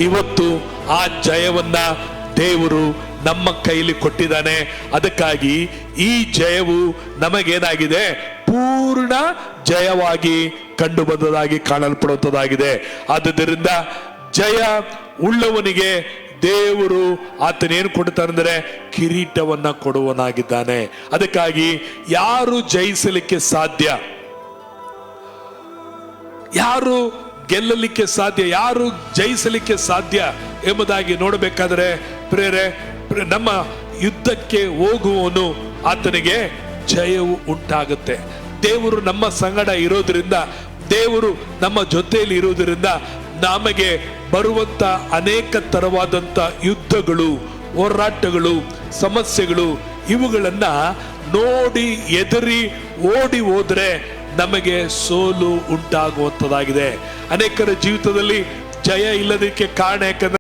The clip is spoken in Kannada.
ಇವತ್ತು ಆ ಜಯವನ್ನ ದೇವರು ನಮ್ಮ ಕೈಲಿ ಕೊಟ್ಟಿದ್ದಾನೆ. ಅದಕ್ಕಾಗಿ ಈ ಜಯವು ನಮಗೇನಾಗಿದೆ, ಪೂರ್ಣ ಜಯವಾಗಿ ಕಂಡು ಬಂದದಾಗಿ ಕಾಣಲ್ಪಡುವುದಾಗಿದೆ. ಆದುದರಿಂದ ಜಯ ಉಳ್ಳವನಿಗೆ ದೇವರು ಆತನೇನು ಕೊಡ್ತಾನೆಂದರೆ ಕಿರೀಟವನ್ನ ಕೊಡುವನಾಗಿದ್ದಾನೆ. ಅದಕ್ಕಾಗಿ ಯಾರು ಜಯಿಸಲಿಕ್ಕೆ ಸಾಧ್ಯ, ಯಾರು ಗೆಲ್ಲಲಿಕ್ಕೆ ಸಾಧ್ಯ, ಯಾರು ಜಯಿಸಲಿಕ್ಕೆ ಸಾಧ್ಯ ಎಂಬುದಾಗಿ ನೋಡಬೇಕಾದರೆ ಪ್ರೇರೆ ನಮ್ಮ ಯುದ್ಧಕ್ಕೆ ಹೋಗುವವನು ಆತನಿಗೆ ಜಯವು ಉಂಟಾಗುತ್ತೆ. ದೇವರು ನಮ್ಮ ಸಂಗಡ ಇರೋದ್ರಿಂದ, ದೇವರು ನಮ್ಮ ಜೊತೆಯಲ್ಲಿ ಇರುವುದರಿಂದ ನಮಗೆ ಬರುವಂತ ಅನೇಕ ತರವಾದಂತ ಯುದ್ಧಗಳು, ಹೋರಾಟಗಳು, ಸಮಸ್ಯೆಗಳು ಇವುಗಳನ್ನ ನೋಡಿ ಎದುರಿ ಓಡಿ ಹೋದ್ರೆ ನಮಗೆ ಸೋಲು ಉಂಟಾಗುವಂಥದ್ದಾಗಿದೆ. ಅನೇಕರ ಜೀವಿತದಲ್ಲಿ ಜಯ ಇಲ್ಲದಕ್ಕೆ ಕಾರಣ ಯಾಕಂದ್ರೆ